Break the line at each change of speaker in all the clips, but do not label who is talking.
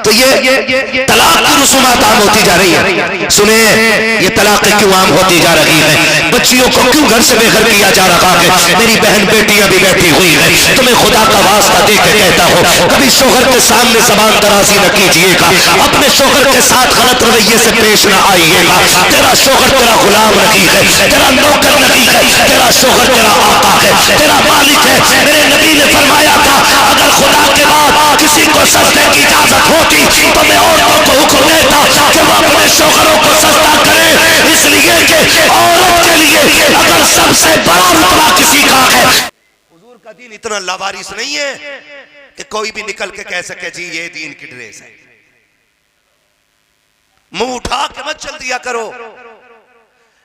तो ये तलाक की रसूमात आम होती जा रही है। सुने, ये तलाक क्यों आम होती जा रही है? बच्चियों को क्यों घर से बेघर किया जा रहा है? मेरी बहन बेटियां भी बैठी हुई है। तुम्हें खुदा का वास्ता दे के कहता हूँ, कभी शोहर के सामने जबान दराजी न कीजिएगा, अपने शोहर के साथ गलत रवैये से पेश न आइएगा। तेरा शोहर तेरा गुलाम नहीं है, तेरा नौकर नहीं है, तेरा शोहर तेरा आका है, तेरा मालिक है। मेरे नबी ने फरमाया था, अगर खुदा के बाद किसी को सजदे की इजाजत होती तो मैं औरतों को हुक्म देता कि वो अपने शोहरों को सजदा करे, इसलिए कि औरत के लिए अगर सबसे बड़ा रुतबा किसी का है। हुजूर का दीन इतना लावारिस नहीं है कि कोई भी निकल के कह सके जी ये दीन की ड्रेस है। मुंह उठा के मत चल दिया करो,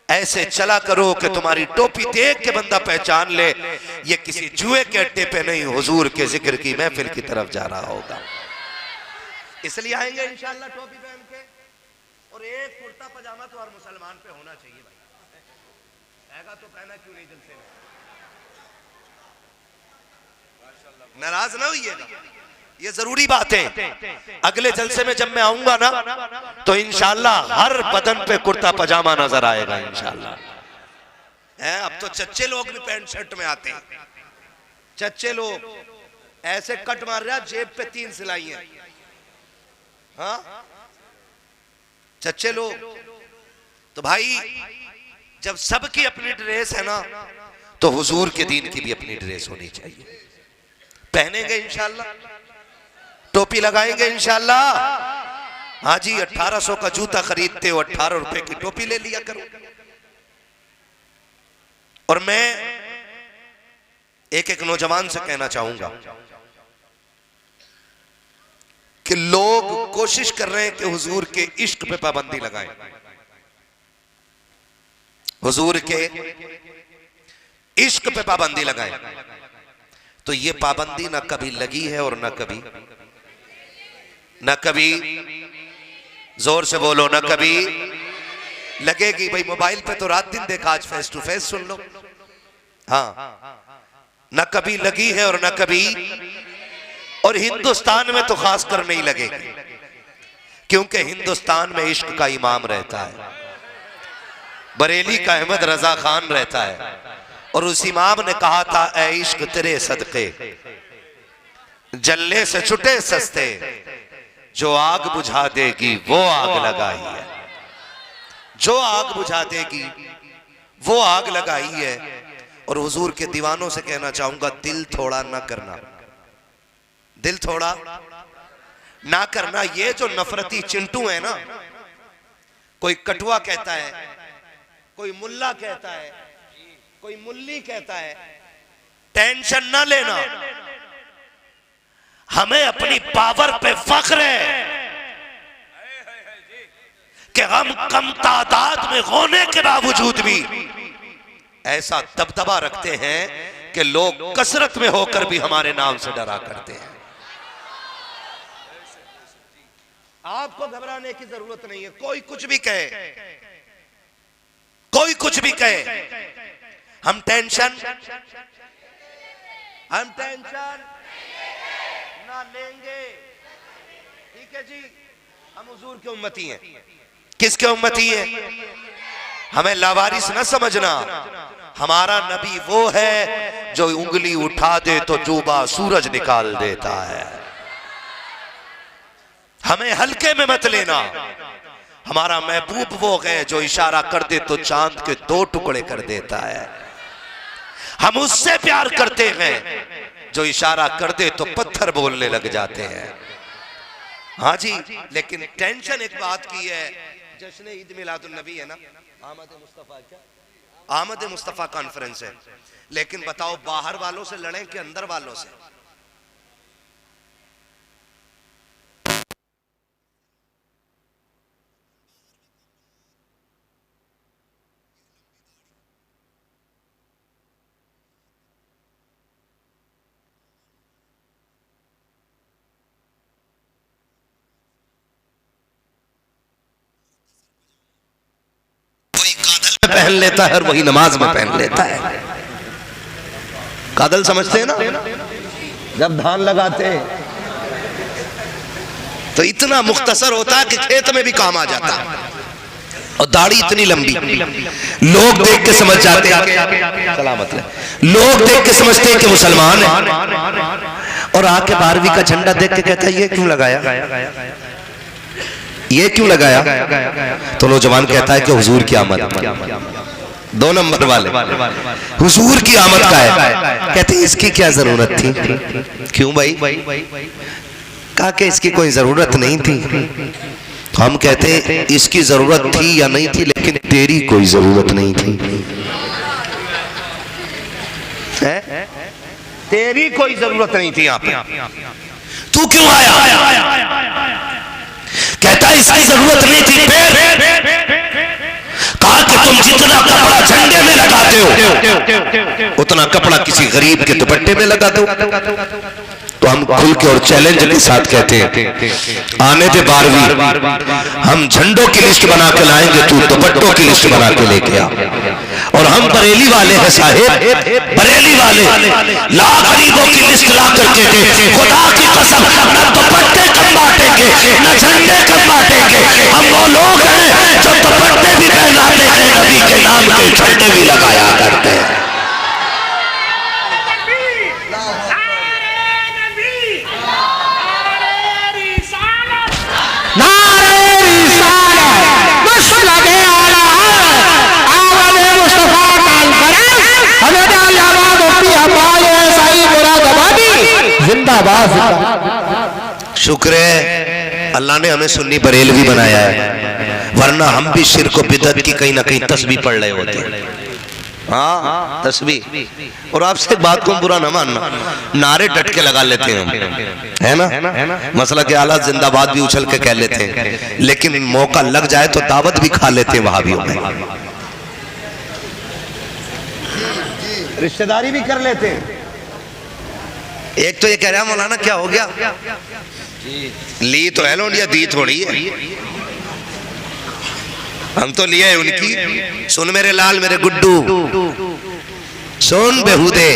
ऐसे चला करो कि तुम्हारी टोपी देख के बंदा पहचान ले ये किसी जुए के अड्डे पे नहीं, हुजूर के जिक्र की महफिल की तरफ जा रहा होगा। इसलिए आएंगे इंशाअल्लाह टोपी पहन के, और एक कुर्ता पजामा तो हर मुसलमान पे होना चाहिए भाई। हैगा तो पहना क्यों नहीं जलसे में? नाराज ना होइएगा, ये जरूरी बात है। अगले जलसे में जब मैं आऊंगा ना तो इंशाअल्लाह हर बदन पे कुर्ता पजामा नजर आएगा इंशाअल्लाह। अब तो चच्चे लोग भी पैंट शर्ट में आते हैं। चच्चे लोग ऐसे कट मार रहा, जेब पे 3 सिलाई है। हाँ, चच्चे लोग। तो भाई जब सबकी अपनी ड्रेस है ना तो हुजूर के दीन की भी अपनी ड्रेस होनी चाहिए। पहनेंगे इंशाअल्लाह, टोपी लगाएंगे इंशाअल्लाह। हाँ जी, 1800 का जूता खरीदते हो, 18 रुपए की टोपी ले लिया करो। और मैं एक नौजवान से कहना चाहूंगा कि लोग कोशिश कर रहे हैं कि हुजूर के इश्क पे पाबंदी लगाएं। हुजूर के इश्क पे पाबंदी लगाएं, तो ये पाबंदी ना कभी लगी है और ना कभी जोर से बोलो, ना कभी लगेगी। भाई मोबाइल पे तो रात दिन देखा, आज फेस टू फेस सुन लो। हाँ, ना कभी लगी है और ना कभी, और हिंदुस्तान में तो खासकर नहीं लगेगी, क्योंकि हिंदुस्तान में इश्क का इमाम रहता है, बरेली का अहमद रजा खान रहता है। और उस इमाम ने कहा था, ऐ इश्क तेरे सदके जलने से छुटे सस्ते, जो आग बुझा देगी वो आग लगाई है, जो आग बुझा देगी वो आग लगाई है। और हुजूर के दीवानों से कहना चाहूंगा, दिल थोड़ा ना करना, दिल थोड़ा ना करना। ये जो नफरती चिंटू है ना, कोई कटुआ कहता है, कोई मुल्ला कहता है, कोई मुल्ली कहता है, टेंशन ना लेना, हमें अपनी पावर पे फख्र है कि हम कम तादाद में होने के बावजूद भी ऐसा दबदबा रखते हैं कि लोग कसरत में होकर भी हमारे नाम से डरा करते हैं। आपको घबराने की जरूरत नहीं है। कोई कुछ भी कहे, कोई कुछ भी कहे, हम टेंशन ना लेंगे। ठीक है जी, हम हुजूर के उम्मती हैं। किसके उम्मती हैं? हमें लावारिस ना समझना। हमारा नबी वो है जो उंगली उठा दे तो जुबा सूरज निकाल देता है। हमें हल्के में मत लेना। हमारा महबूब वो है जो इशारा कर दे तो चांद के 2 टुकड़े कर देता है। हम उससे प्यार करते हैं जो इशारा कर दे तो पत्थर बोलने लग जाते हैं। हाँ जी, लेकिन टेंशन एक बात की है, जश्न ईद मिलादुन नबी है ना, आमद मुस्तफा, क्या आमद मुस्तफा कॉन्फ्रेंस है, लेकिन बताओ बाहर वालों से लड़ें कि अंदर वालों से? पहन लेता है और वही नमाज में पहन लेता है। कादल समझते हैं ना, जब धान लगाते हैं तो इतना मुख्तसर होता है कि खेत में भी काम आ जाता, और दाढ़ी इतनी लंबी, लोग देख के समझ जाते हैं, सलामत है, लोग देख के समझते हैं कि मुसलमान है, और आके 12वीं का झंडा देख के कहता है ये क्यों लगाया, ये क्यों लगाया। तो नौजवान कहता है कि हुजूर की आमद, 2 नंबर वाले हुजूर की आमद का है। कहते हैं इसकी क्या जरूरत थी। क्यों भाई। कहा कि इसकी कोई जरूरत नहीं थी। हम कहते हैं इसकी जरूरत थी या नहीं थी, लेकिन तेरी कोई जरूरत नहीं थी। है? तेरी कोई जरूरत नहीं थी यहाँ पे, तू क्यों आया। कहता है इसकी जरूरत नहीं थी। कहा कि तुम जितना कपड़ा झंडे में लगाते हो उतना कपड़ा किसी गरीब के दुपट्टे में लगा दो। तो हम खुल के और चैलेंज के साथ कहते हैं आने दे 12वीं, हम झंडों की लिस्ट बना के लाएंगे, तू दुपट्टों की लिस्ट बना के लेके आ। और हम बरेली वाले हैं साहेब, बरेली वाले लाख गरीबों की लिस्ट ला करके दे, खुदा की कसम न दुपट्टे कम बांटेंगे न झंडे कम बांटेंगे। हम वो लोग हैं जो दुपट्टे भी पहनाते हैं, नबी के नाम के झंडे भी लगाया करते हैं। शुक्र है अल्लाह ने हमें सुन्नी बरेलवी बनाया है, वरना हम भी शिर्क और बिदअत की कहीं ना कहीं तस्बीह पढ़ रहे होते। हाँ तस्बीह। और आपसे एक बात को बुरा ना मानना, नारे डट के लगा लेते हैं हम, है ना। मसला के आला जिंदाबाद भी उछल के कह लेते हैं, लेकिन मौका लग जाए तो दावत भी खा लेते हैं वहाबियों में, रिश्तेदारी भी कर लेते हैं। एक तो ये कह रहा है मौलाना क्या हो गया, ली तो है लोडिया, दी थोड़ी है, हम तो लिए है उनकी। सुन मेरे लाल मेरे गुड्डू, सुन बेहुदे,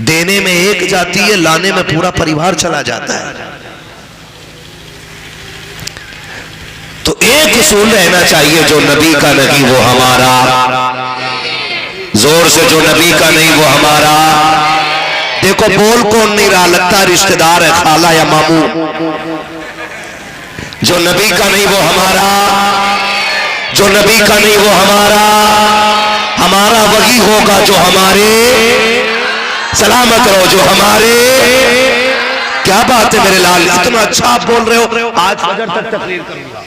देने में एक जाती है, लाने में पूरा परिवार चला जाता है। तो एक उसूल रहना चाहिए, जो नबी का नहीं वो हमारा, जोर से जो नबी का नहीं वो हमारा। देखो बोल कौन नहीं रहा, लगता रिश्तेदार है, खाला या मामू। जो नबी का नहीं वो हमारा, जो नबी का नहीं वो हमारा, हमारा वही होगा जो हमारे, सलामत रहो जो हमारे। क्या बात है मेरे लाल, इतना अच्छा आप बोल रहे हो, आज फजर तक तकरीर करूंगा।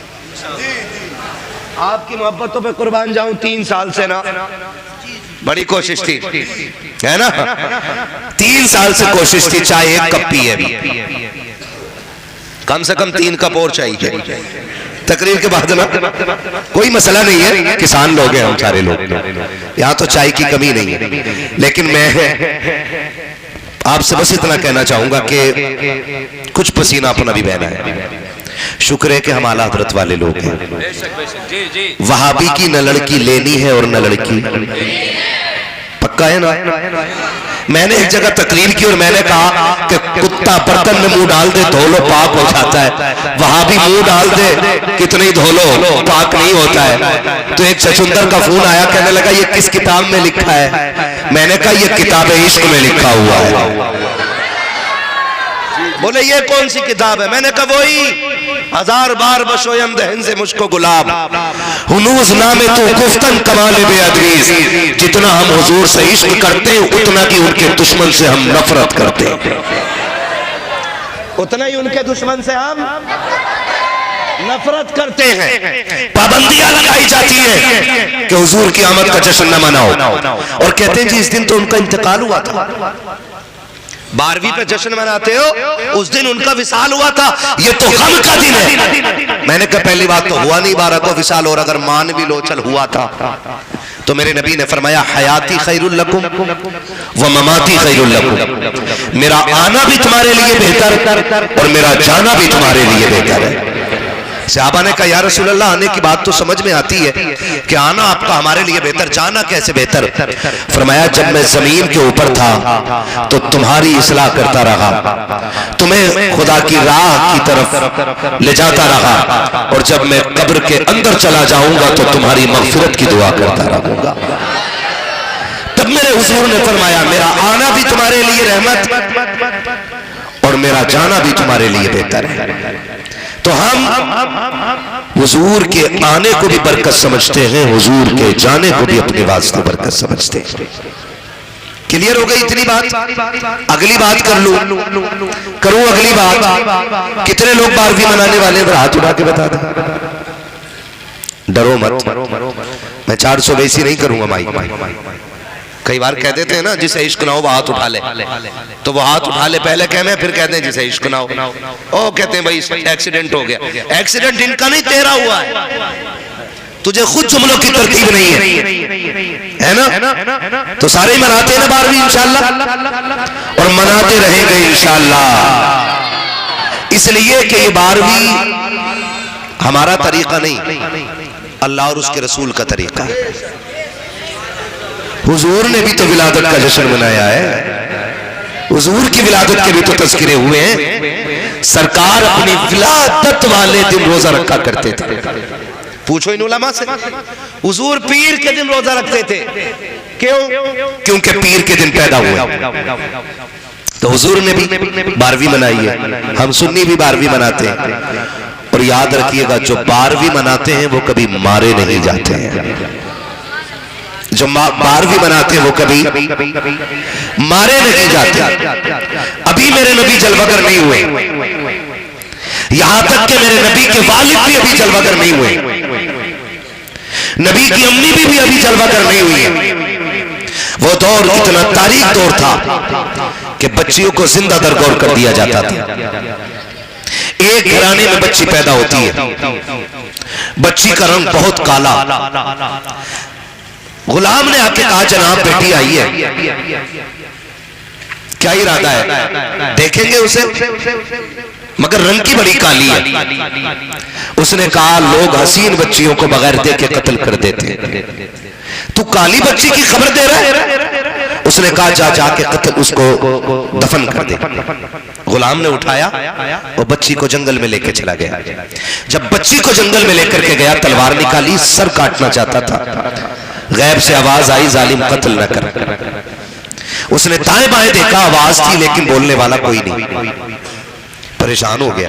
आपकी मोहब्बतों पे कुर्बान जाऊं, 3 साल से ना बड़ी कोशिश थी, है ना, 3 साल से कोशिश थी, चाहे 1 कप पिए भी, कम से कम 3 कप और चाहिए तकरीर के बाद ना। कोई मसला नहीं है, किसान लोग हैं हम सारे लोग, यहाँ तो चाय की कमी नहीं है। लेकिन मैं आपसे बस इतना कहना चाहूंगा कि कुछ पसीना अपना भी बहना है। शुक्र है कि हम आला हजरत वाले लोग हैं। वहाबी की न लड़की लेनी है और न लड़की, पक्का है ना। मैंने एक जगह तकरीर की और मैंने कहा कि कुत्ता बर्तन में मुंह डाल दे धो लो पाक हो जाता है, वहाबी मुंह डाल दे कितने ही धो लो पाक नहीं होता है। तो एक चचुंदर का फोन आया, कहने लगा ये किस किताब में लिखा है। मैंने कहा ये किताब इश्क में लिखा हुआ है। बोले ये कौन सी किताब है। मैंने कहा वही 1000 बार बशोयम दहन से मुझको गुलाब हुनूज नामे तो गुफ्तन कमाले बेअदरीज। जितना हम हुजूर से इश्क करते हैं उतना ही उनके दुश्मन से हम नफरत करते हैं, उतना ही उनके दुश्मन से हम नफरत करते हैं। पाबंदियां लगाई जाती है कि हुजूर की आमद का जश्न न मनाओ, और कहते हैं जी इस दिन तो उनका इंतकाल हुआ था। 12वीं पे जश्न मनाते हो, उस दिन उनका विसाल हुआ था, ये तो गम का दिन है। मैंने कहा पहली बात तो हुआ नहीं 12 को विसाल, और अगर मान भी लो चल हुआ था तो मेरे नबी ने फरमाया हयाती खैरुल लकुम व ममाती खैरुल लकुम। मेरा आना भी तुम्हारे लिए बेहतर और मेरा जाना भी तुम्हारे लिए बेहतर है। सहाबा ने कहा या रसूल अल्लाह, आने की बात तो समझ में आती है कि आना आपका हमारे लिए बेहतर, जाना कैसे बेहतर? फरमाया जब मैं जमीन के ऊपर था तो तुम्हारी इस्लाह करता रहा, तुम्हें खुदा की राह की तरफ ले जाता रहा, और जब मैं कब्र के अंदर चला जाऊंगा तो तुम्हारी मगफिरत की दुआ करता रहूंगा। तब मेरे हुजूर ने फरमाया मेरा आना भी तुम्हारे लिए रहमत और मेरा जाना भी तुम्हारे लिए बेहतर है। तो हम हुजूर के आने को भी बरकत समझते हैं, हुजूर के जाने को भी अपने वास्ते बरकत समझते हैं। क्लियर हो गई इतनी बात? अगली बात कर लूं, करूं अगली बात। कितने लोग 12वीं मनाने वाले हैं? हाथ उठा के बता दें। डरो मत, मैं 400 वैसी नहीं करूंगा माइक। कई बार कह देते हैं ना जिसे इश्क ना हो वो हाथ उठा ले, तो वो हाथ उठा ले पहले कहते हैं, फिर कहते हैं जिसे इश्क ना हो। ओ कहते हैं भाई एक्सीडेंट हो गया। एक्सीडेंट इनका नहीं तेरा हुआ है, तुझे खुद जुमलों की तरतीब नहीं है ना? तो सारे मनाते हैं ना 12वीं इंशाल्लाह, और मनाते रहेंगे इंशाल्लाह। इसलिए कि ये 12वीं हमारा तरीका नहीं, अल्लाह और उसके रसूल का तरीका है। हुजूर ने भी तो विलादत का जश्न मनाया है, हुजूर की विलादत के भी तो तज़किरे हुए हैं। सरकार अपनी विलादत वाले दिन रोजा रखा करते थे। पूछो इन उलमा से, हुजूर पीर के दिन रोजा रखते थे। क्यों? क्योंकि पीर के दिन पैदा हुए। तो हुजूर ने भी 12वीं मनाई है, हम सुन्नी भी 12वीं मनाते हैं। और याद रखिएगा जो 12वीं मनाते हैं वो कभी मारे नहीं जाते हैं, जो 12वीं मनाते हैं वो कभी मारे नहीं जाते। अभी मेरे नबी जलवागर नहीं हुए, यहां तक कि मेरे नबी के वालिद भी अभी जलवागर नहीं हुए, नबी की अम्मी भी अभी जलवागर नहीं हुई है। वो दौर इतना तारीख दौर था कि बच्चियों को जिंदा दरगोर कर दिया जाता था। एक घराने में बच्ची पैदा होती है, बच्ची का रंग बहुत काला। गुलाम ने आके कहा जनाब बेटी आई है, क्या इरादा है? देखेंगे उसे, मगर रंग की बड़ी काली है। उसने कहा लोग हसीन बच्चियों को बगैर देखे कत्ल कर देते, तू काली बच्ची की खबर दे रहा है? उसने कहा जा जाके कत्ल उसको दफन कर दे। गुलाम ने उठाया और बच्ची को जंगल में लेके चला गया। जब बच्ची को जंगल में लेकर के गया, तलवार निकाली, सर काटना चाहता था। गैब से आवाज आई जालिम कत्ल न कर। उसने दाएं बाएं देखा, आवाज थी लेकिन बोलने वाला कोई नहीं। परेशान हो गया,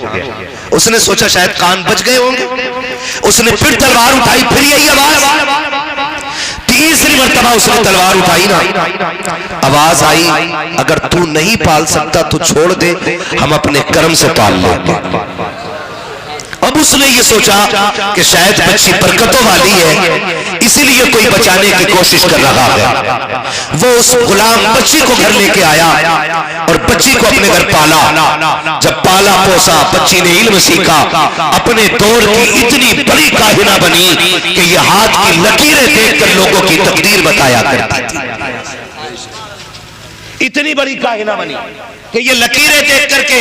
उसने सोचा शायद कान बच गए होंगे। उसने फिर तलवार उठाई, फिर यही आवाज। तीसरी मर्तबा उसने तलवार उठाई ना, आवाज आई अगर तू नहीं पाल सकता तो छोड़ दे, हम अपने कर्म से पाल लेंगे। अब उसने ये सोचा कि शायद बच्ची बरकतों वाली है, इसीलिए कोई बचाने की कोशिश कर रहा है। वो उस गुलाम बच्ची को घर लेके आया और बच्ची को अपने घर पाला। जब पाला पोसा, बच्ची ने इल्म सीखा, अपने दौर की इतनी बड़ी काहिना बनी कि ये हाथ की लकीरें देखकर लोगों की तकदीर बताया करती थी। इतनी बड़ी काहिना बनी कि ये लकीरें देख करके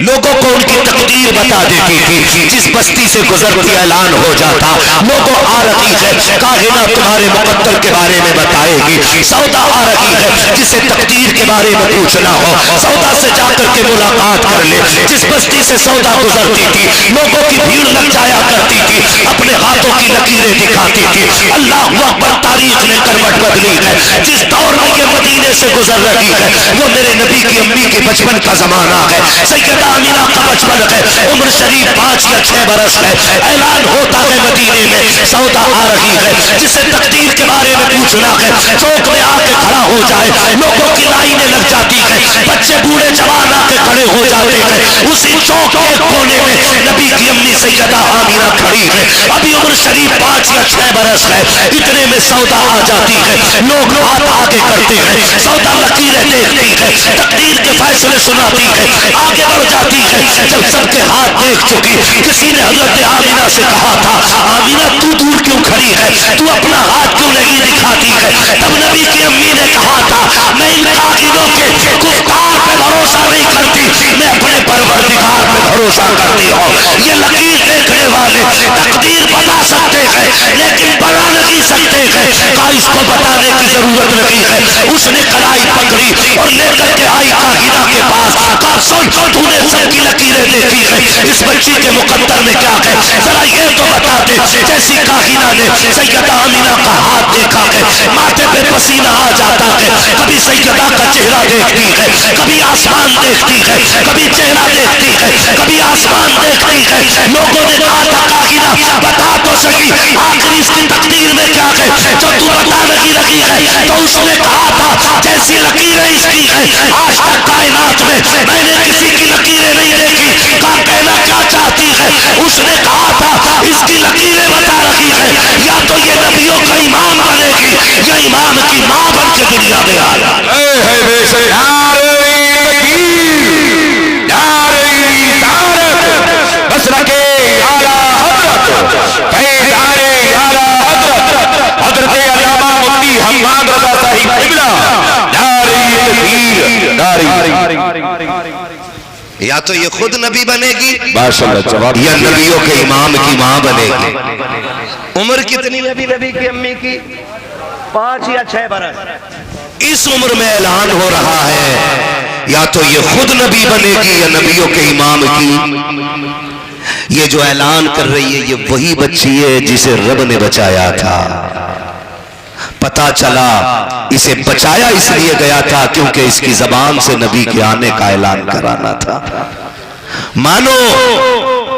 लोगों को उनकी तकदीर बता देती थी। जिस बस्ती से गुजरती ऐलान हो जाता, लोगों आ रही है काहिना तुम्हारे मुकद्दर के बारे में बताएगी। सौदा आ रही है जिसे तकदीर के बारे में पूछना हो, सौदा से जाकर के मुलाकात कर ले। जिस बस्ती से सौदा गुजरती थी, लोगों की भीड़ लग जाया करती थी, अपने हाथों की लकीरें दिखाती थी। अल्लाह अकबर, तारीख ने करवट बदली है। जिस दौर में ये मदीने से गुजर रही है वो मेरे नबी की अम्मी के बचपन का जमाना है। सैयदा आमिना का बचपन है, उम्र शरीफ 5 या 6 बरस है। ऐलान होता है मदीने में सौदा आ रही है जिसे तकदीर के बारे में पूछना है। चौक में आके खड़ा हो जाए, लोगों की लाइनें लग जाती है, बच्चे बूढ़े जवान आके खड़े हो जाते हैं। उसी चौक के कोने में नबी की अम्मी सैयदा आमिना खड़ी है। अभी उम्र शरीफ 5 या 6 बरस है। इतने में सौदा आ जाती है, लोग हाथ आगे करते हैं, सौदा लकीरें देखती है, तकदीर के फैसले सुनाती है, आगे बढ़ जाती है। जब सबके हाथ देख चुकी, किसी ने हजरत आमिना से कहा था आमिना तू दूर क्यों खड़ी है, तू अपना हाथ क्यों नहीं दिखाती है? तब नबी की अम्मी ने कहा था मैं इन कागिनों के कुफ्तार पे भरोसा नहीं करती, मैं अपने परवरदिगार पे भरोसा करती हूँ। ये लकीर देखने वाले लेकिन बना नहीं सकते हैं। कहा इसको बताने की जरूरत नहीं है। उसने कलाई पकड़ी और लेकर के आई काहिना के पास। कहा सुन, तूने सबकी लकीरें देखी है, इस बच्ची के मुकद्दर में क्या है, जरा ये तो बता दे। जैसी काहिना ने सैयदा आमिना का हाथ देखा है, माथे पे पसीना आ जाता है। कभी सैयदा का चेहरा देखती है, कभी आसमान देखती है, कभी चेहरा देखती है, कभी आसमान देखती है। लोगों ने कहा था काहिना बता तो सही, आखिर इसकी तकदीर में क्या है जो तू बता नहीं रही है। तो उसने कहा था जैसी लकीरें इसकी है, आज तक कायनात में मैंने किसी की लकीरें नहीं देखी। कहा कहना क्या चाहती है? उसने कहा था इसकी लकीरें बता रही है, या तो ये नबियों का इमाम बनेगी या इमाम की मां बन के दुनिया में आ जाए। या तो ये खुद नबी बनेगी या नबियों के इमाम की मां बनेगी। उम्र कितनी है अभी नबी की अम्मी की? 5 या 6 बरस। इस उम्र में ऐलान हो रहा है या तो ये खुद नबी बनेगी या नबियों के इमाम की। ये जो ऐलान कर रही है ये वही बच्ची है जिसे रब ने बचाया था। पता चला इसे बचाया इसलिए गया था क्योंकि इसकी जबान से नबी के आने का ऐलान कराना था। मानो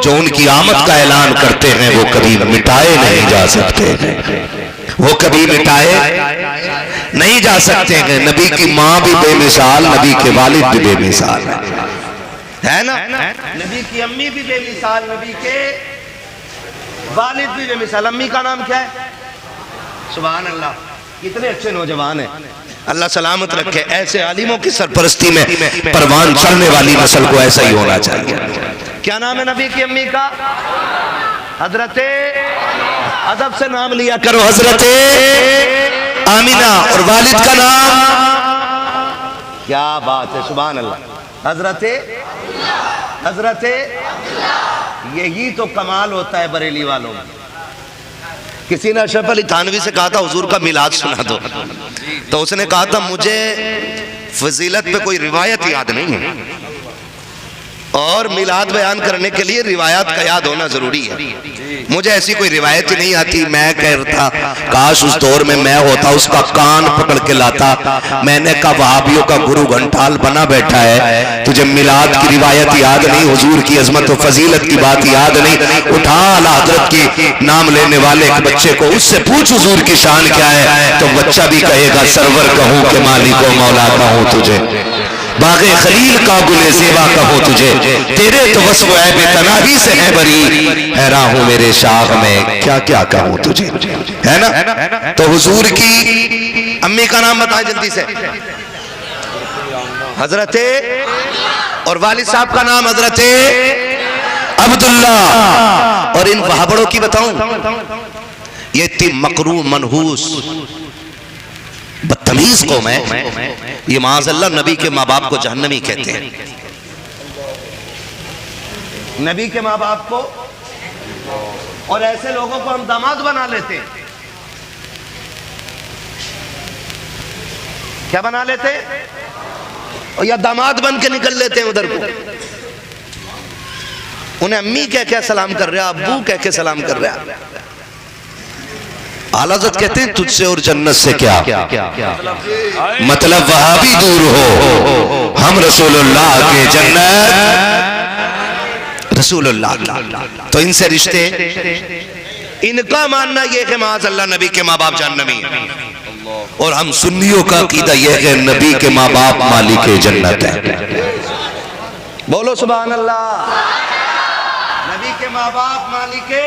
जो उनकी आमद का ऐलान करते हैं वो कभी मिटाए नहीं जा सकते हैं, वो कभी मिटाए नहीं जा सकते हैं। नबी की मां भी बेमिसाल, नबी के वालिद भी बेमिसाल है ना? नबी की अम्मी भी बेमिसाल, नबी के वालिद भी बेमिसाल। अम्मी का नाम क्या है? सुभान अल्लाह, कितने अच्छे नौजवान हैं, अल्लाह सलामत रखे। ऐसे आलिमों की सरपरस्ती में परवान चढ़ने वाली नस्ल को ऐसा ही होना चाहिए। क्या नाम है नबी की अम्मी का? हजरते, अदब से नाम लिया करो, हजरते आमिना। और वालिद का नाम? क्या बात है, सुभान अल्लाह, हजरते यही तो कमाल होता है बरेली वालों में। किसी ने अशरफ अली थानवी से कहा था हुजूर का मिलाद सुना दो, तो उसने कहा था मुझे फजीलत पे कोई रिवायत याद नहीं है और मिलाद बयान करने के लिए रिवायत का याद होना जरूरी है। मुझे ऐसी कोई रिवायत ही नहीं आती। मैं कहता काश उस दौर में मैं होता, उसका कान पकड़ के लाता। मैंने कहा वहाबियों का गुरु घंटाल बना बैठा है, तुझे मिलाद की रिवायत याद नहीं, हुजूर की अजमत और फजीलत की बात याद नहीं। उठा आला हजरत की नाम लेने वाले एक बच्चे को, उससे पूछ हुजूर की शान क्या है, तो बच्चा भी कहेगा सरवर कहूं के मालिक व मौला कहूं तुझे, बागे खलील का गुले ज़ेबा कहो तुझे, तेरे तो वस्फ़ ऐब तनाही से है बरी, हैरान हूं मेरे शाह में क्या क्या कहूं तुझे, है ना? तो हुजूर की अम्मी का नाम बताएं जल्दी से। हजरते, और वालिद साहब का नाम हजरते अब्दुल्ला। और इन वहाबड़ों की बताऊं, ये इतनी मकरू मनहूस बदतमीज कौम है, ये माज़अल्लाह नबी के माँ बाप को जहन्नमी कहते हैं। नबी के माँ बाप को, और ऐसे लोगों को हम दामाद बना लेते हैं। क्या बना लेते हैं? और या दामाद बन के निकल लेते हैं उधर को। उन्हें अम्मी कह के सलाम कर रहे, अब्बू कह के सलाम कर रहे। आला हज़रत कहते हैं तुझसे और जन्नत से क्या मतलब, वहां भी दूर हो, हम रसूलुल्लाह के जन्नत, रसूलुल्लाह। तो इनसे रिश्ते, इनका मानना यह है माज़अल्लाह नबी के माँ बाप जहन्नमी, और हम सुन्नियों का अकीदा यह है नबी के माँ बाप मालिक जन्नत है। बोलो सुभान अल्लाह। नबी के माँ बाप मालिके,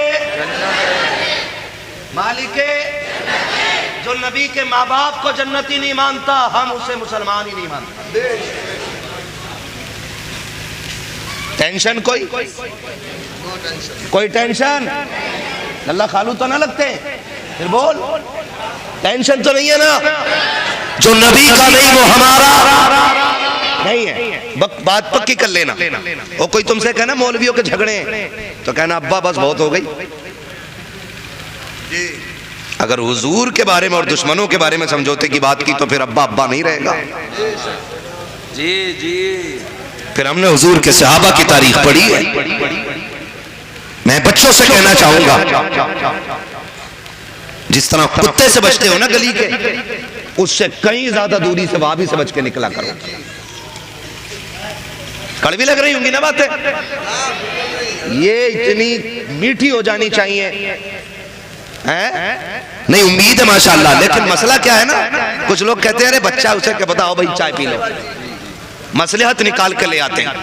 जो नबी के माँ बाप को जन्नती नहीं मानता, हम उसे मुसलमान ही नहीं मानते। टेंशन कोई टेंशन अल्लाह खालू तो ना लगते, फिर बोल टेंशन तो नहीं है ना? जो नबी का नहीं वो हमारा नहीं है। बात पक्की कर लेना। और कोई तुमसे कहना मौलवियों के झगड़े हैं, तो कहना अब्बा बस बहुत हो गई। अगर हुजूर के बारे में और दुश्मनों के बारे में समझौते की बात की तो फिर अब्बा अब्बा नहीं रहेगा।
जी जी।
फिर हमने हुजूर के सहाबा की तारीख पढ़ी है। मैं बच्चों से कहना चाहूंगा, जिस तरह कुत्ते से बचते हो ना गली के, उससे कहीं ज्यादा दूरी से वहां भी से बच के निकला करो। कड़वी लग रही होंगी ना बातें, ये इतनी मीठी हो जानी चाहिए है? नहीं, उम्मीद है माशाल्लाह। लेकिन मसला क्या है ना, कुछ लोग कहते हैं अरे बच्चा, उसे क्या बताओ भाई चाय पी लो, मसलहत निकाल के ले आते हैं।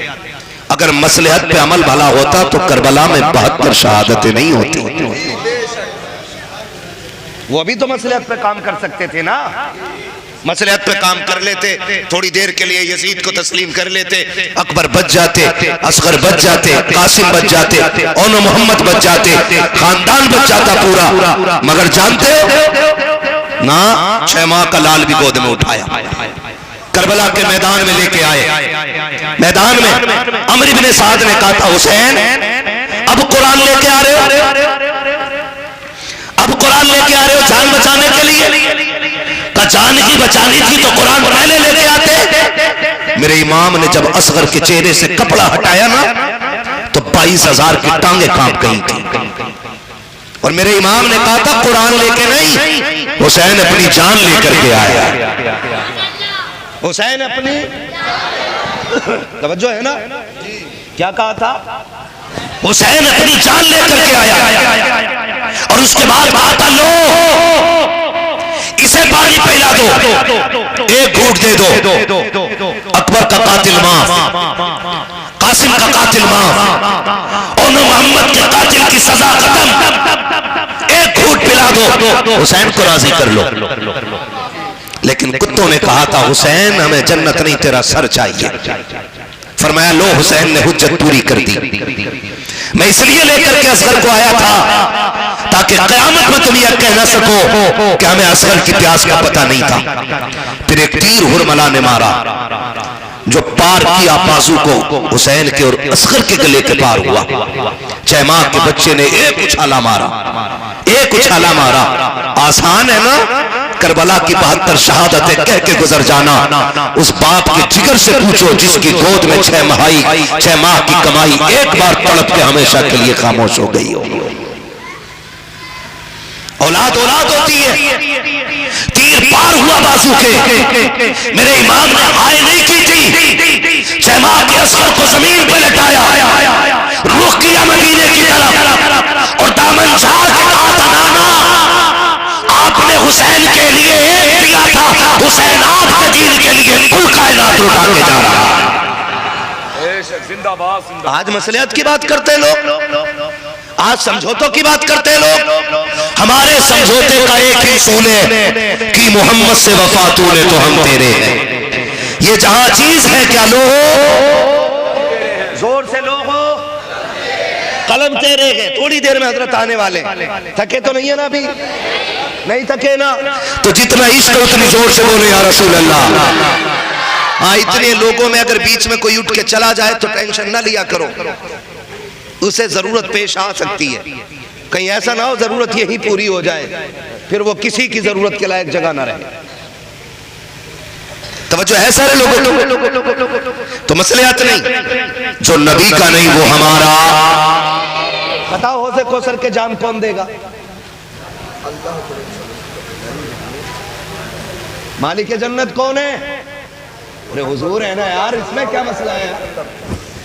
अगर मसलहत पे अमल भला होता तो करबला में 72 शहादतें नहीं होती। वो भी तो मसलहत पे काम कर सकते थे ना, मसलहत पे काम कर लेते, थोड़ी देर के लिए यजीद को तस्लीम कर लेते, अकबर बच जाते, असगर बच जाते, कासिम बच जाते, ओनो मोहम्मद बच जाते, खानदान बच जाता पूरा। मगर जानते हो ना, 6 माह का लाल भी गोद में उठाया, करबला के मैदान में लेके आए। मैदान में अमर इब्ने साद ने कहा था, हुसैन अब कुरान लेके आ रहे हो, अब कुरान लेके आ रहे हो जान बचाने के लिए? का जान ही बचानी थी तो कुरान पहले लेके आते। मेरे इमाम ने जब असगर के चेहरे से कपड़ा हटाया ना तो 22,000 की टांगे कांप गई थी। और मेरे इमाम ने कहा था कुरान लेके नहीं, हुसैन अपनी जान लेकर के आया। हुसैन अपनी तवज्जो है ना, क्या कहा था? हुसैन अपनी जान लेकर के आया। और उसके बाद कहा, लो इसे पानी पिला दो, एक घूंट दे दो। अकबर का कातिल माफ, कासिम का कातिल माफ, और मोहम्मद के कातिल की सजा खत्म, एक घूंट पिला दो, हुसैन को राजी कर लो। लेकिन कुत्तों ने कहा था, हुसैन हमें जन्नत नहीं तेरा सर चाहिए। फरमाया लो, हुसैन ने हुज्जत पूरी कर दी। मैं इसलिए लेकर के असगर को आया था ताकि क़यामत में तुम यह कह ना सको कि हमें असगर की प्यास का पता नहीं था। फिर एक तीर हुरमला ने मारा जो पार किया बाजू को हुसैन के और असगर के गले के पार हुआ। 6 माह के बच्चे ने एक उछाला मारा, एक उछाला मारा। आसान है ना, करबला की 72 शहादतें कह के गुजर जाना। उस बाप के जिगर से पूछो जिसकी गोद में 6 माह की कमाई एक बार तड़प के हमेशा के लिए खामोश हो गई हो। औलाद औलाद होती है। तीर पार हुआ बाजू के, मेरे इमाम ने हाय नहीं की थी। 6 माह के असगर को जमीन पर लटाया, रुख किया मदीने की तरफ और दामन झाड़ के कहा था, नाना आपने हुसैन के लिए एक दिया था, हुसैन आपके दीन के लिए कुल कायनात लुटा के जा रहा है। आज मसलियत की बात करते हैं लोग, आज समझौतों की बात करते हैं लोग। हमारे समझौते का एक ही सूल है कि मोहम्मद से वफा तूने तो हम तेरे हैं। ये जहां चीज है क्या लो, जोर से लोगो, कलम तेरे है। थोड़ी देर में हजरत आने वाले, थके तो नहीं है ना अभी? नहीं थके ना? तो जितना इश्क उतनी जोर से बोले या रसूल अल्लाह। हाँ, इतने लोगों में अगर बीच में कोई उठ के चला जाए तो टेंशन ना लिया करो, उसे जरूरत पेश आ सकती है। कहीं ऐसा ना हो जरूरत यही पूरी हो जाए, फिर वो किसी की जरूरत के लायक जगह ना रहे। तवज्जो है सारे लोगों, तो मसलियात नहीं, जो नबी का नहीं वो हमारा। बताओ हौज़े कौसर के जाम कौन देगा? मालिक जन्नत कौन है? अरे हुजूर है ना यार, इसमें क्या मसला है?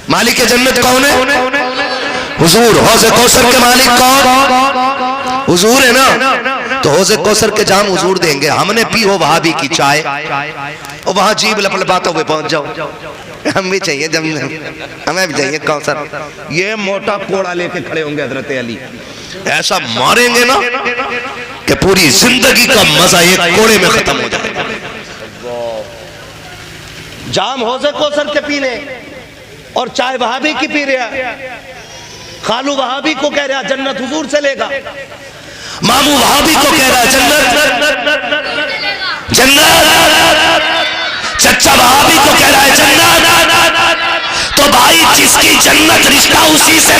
मालिक जन्नत कौन है? हुजूर। हौज़े कौसर के मालिक कौन? हुजूर है ना। तो हौज़े कौसर के जाम हुजूर देंगे। हमने पी हो वहां भी की चाय और वहां जीभ लपलपाते हुए पहुंच जाओ, हम भी चाहिए जब हमें भी चाहिए कौसर। ये मोटा कोड़ा लेके खड़े होंगे हजरत अली, ऐसा मारेंगे ना कि पूरी जिंदगी का मजा एक कोड़े में खत्म हो जाएगा। जाम हौज़े कौसर के पीने और चाय वहाबी की पी रहा। खालू वहाबी को कह रहा जन्नत हुजूर से लेगा, मामू वहाबी को कह रहा जन्नत जन्नत, चचा वहाबी को कह रहा है जन्नत। तो भाई जिसकी जन्नत रिश्ता उसी से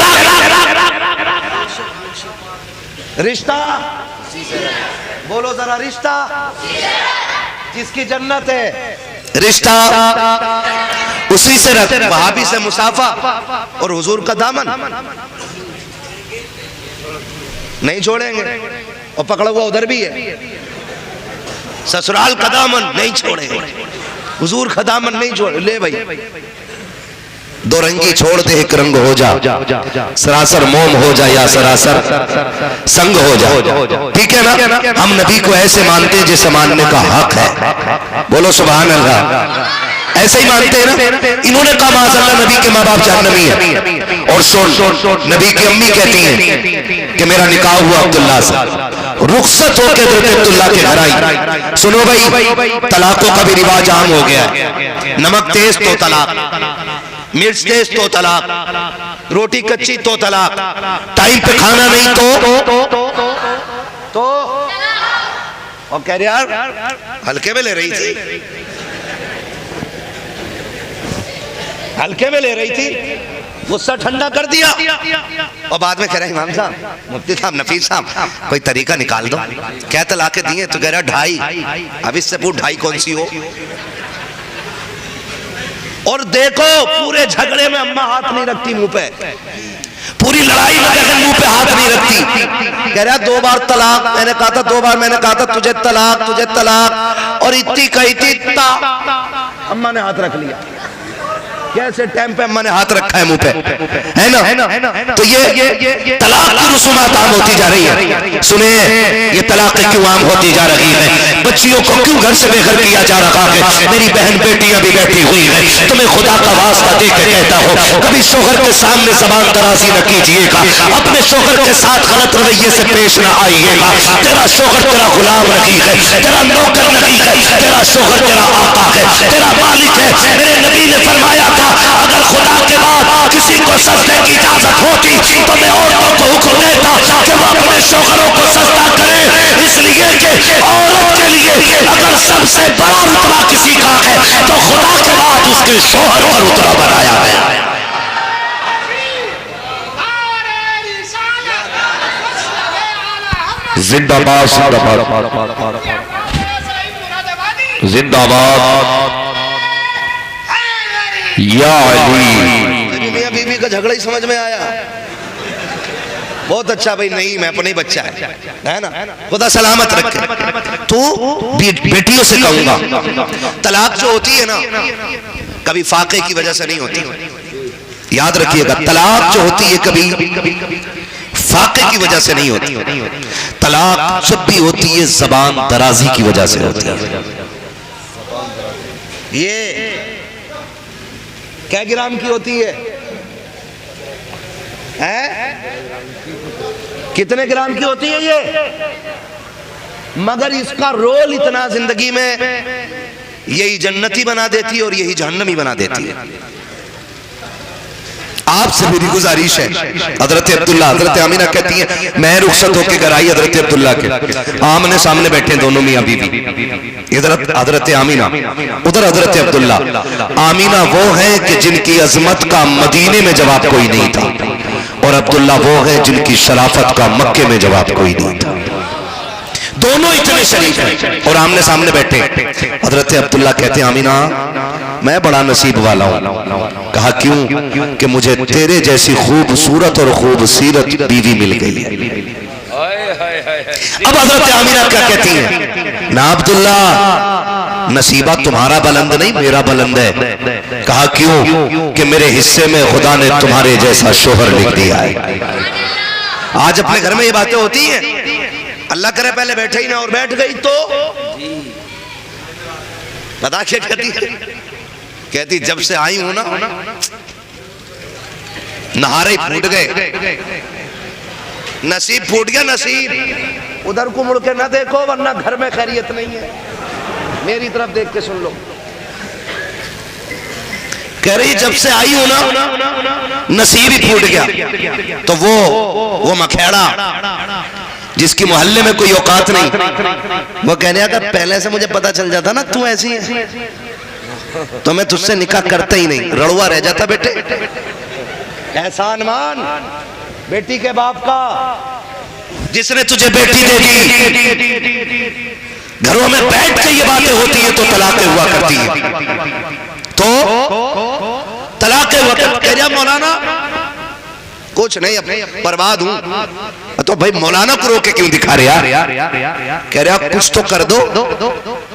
रिश्ता
बोलो जरा, रिश्ता जिसकी जन्नत है,
रिश्ता उसी से रख।
वहाबी से मुसाफा और हुजूर का दामन नहीं छोड़ेंगे। और पकड़ा हुआ उधर भी है, ससुराल का दामन नहीं छोड़ेंगे, हुजूर का दामन नहीं छोड़े। ले भाई,
दो रंगी छोड़ दे एक रंग हो जा, सरासर मोम हो जा या सरासर संग हो जा। ठीक है ना? हम नबी को ऐसे मानते हैं जैसे मानने का हक है। बोलो सुभान अल्लाह। ऐसे ही मानते हैं ना। इन्होंने कहा माज़अल्लाह नबी के माँ बाप जहन्नमी है, और सुन नबी की अम्मी कहती हैं कि मेरा निकाह हुआ अब्दुल्ला से, रुखसत होकर हज़रत अब्दुल्ला के घर आई। सुनो भाई, तलाकों का भी रिवाज आम हो गया है। नमक तेज तो तलाक, मिर्च तेज तो तलाक, रोटी कच्ची तो तलाक, टाइम पे खाना नहीं
तो और कह रहे यार हल्के में ले रही थी, हल्के में ले रही थी, गुस्सा ठंडा कर दिया। और बाद में कह रहे इमाम साहब, मुफ्ती साहब, नफीस साहब, कोई तरीका निकाल दो। क्या तलाके दिए? तो कह रहा 2.5। अब इससे पूछ 2.5 कौन सी हो? और देखो पूरे झगड़े में अम्मा हाथ नहीं रखती मुंह पे,
पूरी लड़ाई में बहन मुंह पे हाथ नहीं रखती।
कह रहा 2 बार तलाक, मैंने कहा था 2 बार, मैंने कहा था तुझे तलाक, तुझे तलाक, और इतनी कही थी अम्मा ने हाथ रख लिया। कैसे टाइम पे अम्मा ने हाथ रखा है मुंह पे,
है ना? तो ये तलाक की रसूमात आम होती जा रही है। सुने, ये तलाक क्यों आम होती जा रही है? बच्चियों को क्यों घर से बेघर किया जा रहा है? मेरी बहन बेटियां भी बैठी हुई है। तुम्हें खुदा का वास्ता दे के कहता हो, कभी शोहर के सामने ज़बान दराजी न कीजिएगा, अपने शोहर के साथ गलत रवैये से पेश न आइएगा। तेरा शोहर तेरा गुलाम नहीं है, तेरा नौकर नहीं है, तेरा शोहर तेरा आका है, तेरा मालिक है। मेरे नबी ने फरमाया था, अगर खुदा के बाद किसी को सजदे की इजाजत होती तो मैं औरतों को हुक्म देता कि वो अपने शौहरों को सजदा करें, इसलिए कि औरत के लिए अगर सबसे बड़ा रुतबा किसी का है तो खुदा के बाद उसके शौहर का रुतबा बनाया गया है। जिंदाबाद जिंदाबाद जिंदाबाद या अली।
मियां बीवी का झगड़ा ही समझ में आया। बहुत अच्छा भाई, नहीं मैं अपना ही बच्चा है ना, खुदा सलामत रखे।
तो बेटियों से कहूंगा,
तलाक जो होती है ना, कभी फाके की वजह से नहीं होती।
याद रखिएगा, तलाक जो होती है कभी फाके की वजह से नहीं होती। तलाक जब भी होती है जबान दराजी की वजह से होती है।
ये क्या ग्राम की होती है? कितने ग्राम की होती है ये? मगर इसका रोल इतना जिंदगी में, यही जन्नती बना देती है और यही जहन्नमी बना देती है।
आपसे मेरी गुजारिश है, हजरत अब्दुल्ला, हजरत आमीना कहती है मैं रुखसत होकर घर आई हजरत अब्दुल्ला के, आमने सामने बैठे दोनों मियां बीवी, इधर हजरत आमीना, उधर हजरत अब्दुल्ला। आमीना वो है कि जिनकी अजमत का मदीने में जवाब कोई नहीं था, और अब्दुल्ला वो है जिनकी शराफत का मक्के में जवाब कोई नहीं था। दोनों इतने शरीफ हैं और आमने सामने बैठे। हजरत अब्दुल्ला कहते हैं आमीना मैं बड़ा नसीब वाला हूं। कहा क्यों? कि मुझे तेरे जैसी खूबसूरत और खूबसीरत बीवी मिल गई। अब हजरत आमीना क्या कहती हैं? ना अब्दुल्ला, नसीबा तुम्हारा बुलंद नहीं मेरा बुलंद है। कहा क्यों? कि मेरे हिस्से में खुदा ने तुम्हारे जैसा शोहर लिख दिया है।
आज अपने घर में ये बातें होती हैं, अल्लाह करे पहले बैठे ही ना, और बैठ गई तो पता क्या कहती है? कहती जब से आई हूं ना, नहारे फूट गए, नसीब फूट गया नसीब। उधर को मुड़ के ना देखो वरना घर में खैरियत नहीं है। मेरी तरफ देख के सुन लो।
कह रही जब से आई हूं ना नसीब ही फूट गया। तो वो मखेड़ा जिसकी मोहल्ले में कोई औकात नहीं, वो कहने अगर पहले से मुझे पता चल जाता ना तू ऐसी है तो मैं तुझसे निकाह करता ही नहीं, रड़ुआ रह जाता बेटे।
एहसान मान बेटी के बाप का,
जिसने तुझे बेटी दे दी, घरों में बैठ के ये बातें होती है तो तलाकें हुआ करती है, तो तलाकें हुआ कह रहा मौलाना कुछ नहीं, अपने बर्बाद हूं। तो भाई मौलाना को रोके क्यों दिखा रहे यार? कह रहा कुछ तो कर दो।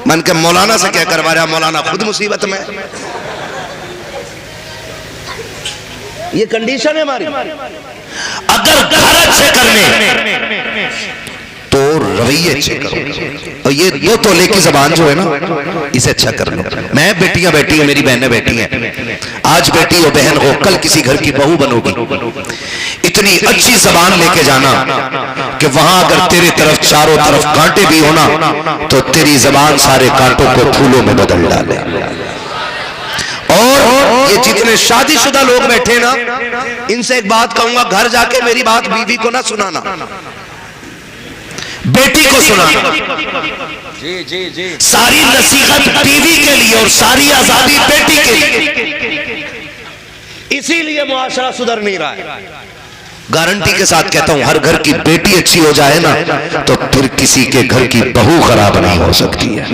मन के मौलाना से क्या करवा रहा, मौलाना खुद मुसीबत में। ये कंडीशन है हमारी। अगर घर अच्छे करने तो रवैये अच्छे करो, और ये दो तोले की जबान जो है ना, इसे अच्छा कर लो। मैं बेटियां बैठी है, मेरी बहनें बैठी हैं, आज बेटी हो बहन हो, कल किसी घर की बहू बनोगी। इतनी अच्छी जबान लेके जाना कि वहां अगर तेरे तरफ चारों तरफ कांटे भी होना तो तेरी जबान सारे कांटों को फूलों में बदल डाले। और ये जितने शादीशुदा लोग बैठे ना, इनसे एक बात कहूंगा, घर जाके मेरी बात बीवी को ना सुनाना, बेटी को सुनाना।
जी जी जी।
सारी नसीहत बीवी के लिए और सारी आजादी बेटी के लिए। इसीलिए मुआशरा सुधर नहीं रहा है। गारंटी के साथ कहता हूं, हर घर की बेटी अच्छी हो जाए ना तो फिर किसी के घर की बहू खराब नहीं हो सकती है।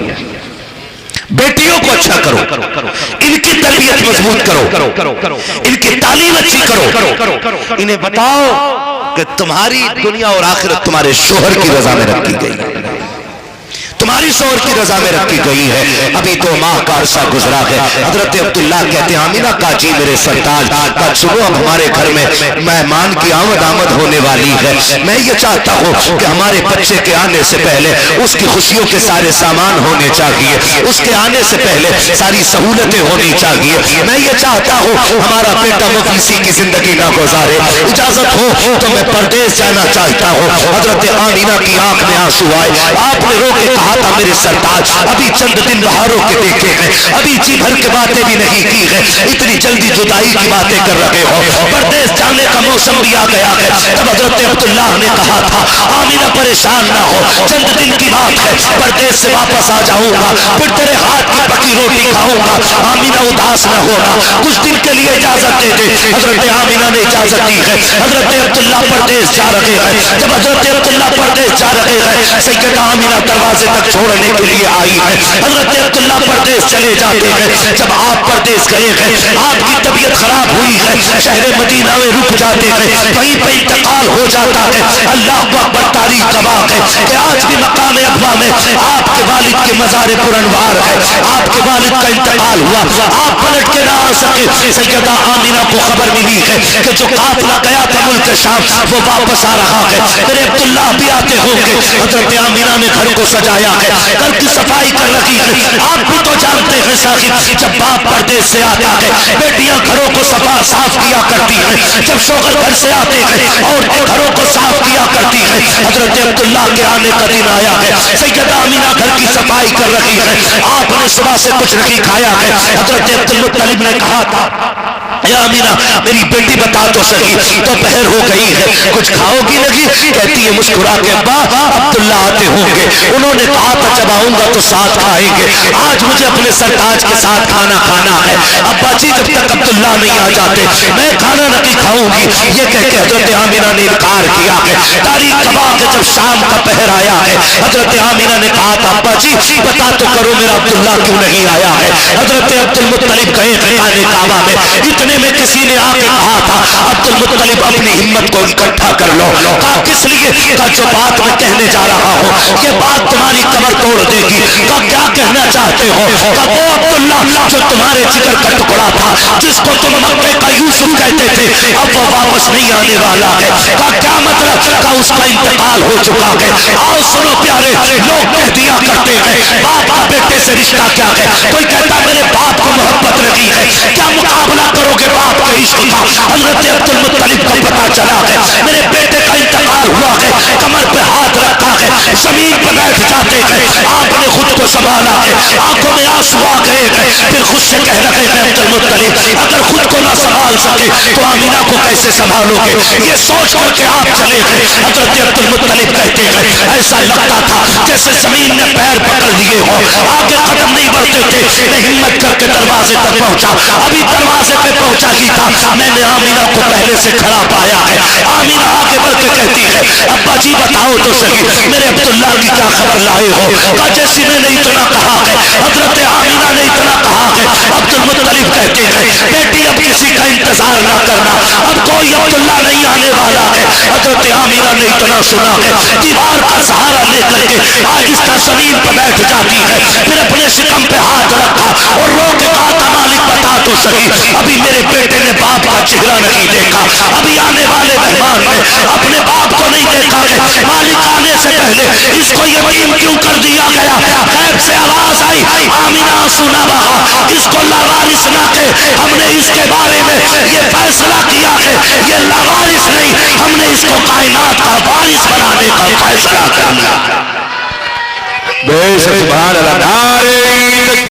बेटियों को अच्छा करो, इनकी तरबियत मजबूत करो, इनकी तालीम अच्छी करो, इन्हें बताओ कि तुम्हारी दुनिया और आखिरत तुम्हारे शोहर की रजा में रखी गई है, तुम्हारी शोहर की रजा में रखी गई है। अभी तो माह का अरसा गुजरा है। हजरत अब्दुल्ला कहते हैं, आमिना काजी मेरे सरताज, कल सुबह अब हमारे घर में मेहमान की आमद होने वाली है। मैं ये चाहता हूँ कि हमारे बच्चे के आने से पहले उसकी खुशियों के सारे सामान होने चाहिए, उसके आने से पहले सारी सहूलतें होनी चाहिए। मैं ये चाहता हूँ हमारा बेटा मुफलिसी की जिंदगी ना गुजारे। इजाजत हो तो मैं परदेश जाना चाहता हूँ। हजरत आमिना की आंख में आंसू आए। आपने रोके कहा था, मेरे सरताज अभी चंद दिन बहारों के देखे हैं, अभी जी भर के बातें भी नहीं की है, इतनी जल्दी जुदाई की बातें कर रहे हो, परदेश जाने का मौसम भी आ गया है। तब हजरत अब्दुल्लाह ने कहा था, आमिना परेशान ना हो, चंद दिन की बात है, परदेश से वापस आ जाऊंगा, फिर तेरे हाथ की पकी रोटी खाऊंगा। आमिना उदास ना होना, कुछ दिन के लिए इजाजत दे दे। हजरत आमिना ने इजाजत दी है। हजरत अब्दुल्लाह परदेश जा रहे हैं। जब हजरत अब्दुल्लाह परदेश जा रहे हैं, सैयदा आमिना दरवाजे तक छोड़ने के लिए आई है। हजरत अब्दुल्लाह परदेश चले जाते हैं। जब आप परदेश गए हैं, आपकी तबीयत खराब हुई है, शहर मदीना में रुक जाते हैं, कहीं पे इंतकाल हो जाता है। अल्लाह को अकबर तारीख गवाह है कि आज भी मकाम अकबा में आपके वालिद के मज़ार पुरनवार है। आपके वालिद का इंतकाल हुआ, आप पलट के ना आ सके। सैयदा आमिना को खबर मिली है कि जो काफिला गया था मुल्क शाम, वो वापस आ रहा है। मेरे अब्दुल्लाह भी आते होंगे। हजरत आमिना ने घर को सजाया है, घर की सफाई कर रखी है। आप भी तो जानते हैं साहिब, जब बाप परदेश से आता है, बेटियां घरों को साफ किया करती हैं। जब शौहर घर से आते हैं, औरतें घरों को साफ किया करती हैं। हजरत अब्दुल्लाह के आने का दिन आया है। सैयदा आमिना घर की सफाई कर रही है। आपने सुबह से कुछ नहीं खाया है। हजरत अब्दुल मुत्तलिब ने कहा था, या आमिना मेरी बेटी बता तो सही, दोपहर हो गई है, कुछ खाओगी नहीं? कहती है मुस्कुरा के, अब्बा अब्दुल्ला आते होंगे, उन्होंने कहा था जब आऊंगा तो साथ खाएंगे, आज मुझे अपने सरताज के साथ खाना खाना है। अब्बा जी जब तक अब्दुल्ला नहीं आ जाते मैं खाना नहीं खाऊंगी। ये कह के हजरत आमिना ने इनकार किया है। तारीख गवाह के जब शाम का पहर आया है, हजरत आमिना ने कहा था, अब्बा जी बता तो करो मेरा अब्दुल्ला क्यों नहीं आया है? हजरत अब्दुल मुत्तलिब गए खाने काबा में, इतने में किसी ने आके कहा था, अब्दुल मुत्तलिब अपनी हिम्मत को इकट्ठा कर लो। कहा किस लिए? कहा जो बात मैं कहने जा रहा हूँ ये बात तुम्हारी कमर तोड़ देगी। कहा क्या कहना चाहते हो? कहा वो अब्दुल्ला जो तुम्हारे जिगर का टुकड़ा था, जिसको तुम मक्के का यूसुफ कहते थे, अब वो वापस नहीं आने वाला है। कहा क्या मतलब? कहा उसका इंतकाल हो चुका है। आओ सुनो प्यारे, लोग कह दिया करते हैं बाप का बेटे से रिश्ता क्या है? कोई कहता मेरे बाप को मोहब्बत नहीं है, क्या मुकाबला करोगे बाप के इश्क का? हजरत अब्दुल मुत्तलिब को पता चला है मेरे बेटे का इंतकाल हुआ है, कमर पे हाथ रखा है, जमीन पर बैठ जाते हैं। आपने खुद को संभाला है, आंखों में आंसू आ गए हैं, फिर खुद से कह रहे हैं अब्दुल मुत्तलिब अगर खुद को ना संभाल सके तो आमिना को कैसे संभालोगे? ये सोच करके आप चले गए। हजरत अब्दुल मुत्तलिब कहते हैं ऐसा लगता था जैसे जमीन ने पैर पकड़ लिए हो, आगे कदम नहीं बढ़ते थे। मैं हिम्मत करके दरवाजे तक पहुंचा, अभी दरवाजे पे पहुंचा ही था, मैंने आमिना को पहले से खड़ा पाया है। आमिना आगे बढ़ के कहती है अब्बा जी बताओ तो सही मेरे अब्दुल्ला की क्या खबर लाए हो? कहा जैसी मैंने इतना कहा है, हजरत आमिना ने इतना कहा है, अब्दुल मुत्तलिब कहते हैं बेटी अब किसी का इंतजार ना करना, अब कोई अब्दुल्ला नहीं आने वाला है। हजरत आमिना ने इतना सुना है, दीवार का सहारा लेकर के आहिस्ता जमीन पर बैठ जाती है, फिर अपने शिकम पे हाथ रखा और रो के कहा था मालिक बता तो सही, अभी मेरे बेटे ने बाप का चेहरा नहीं देखा, अभी आने वाले मेहमान ने अपने बाप को नहीं देखा है, मालिक आने से पहले इसको यतीम क्यों कर दिया गया? गैब से आवाज आई, आमिना सुना बहा, इसको लावारिस ना के हमने इसके बारे में ये फैसला किया है, ये लावारिस नहीं, हमने इसको कायनात का वारिस बनाने का फैसला कर लिया।
सुभान अल्लाह, नारे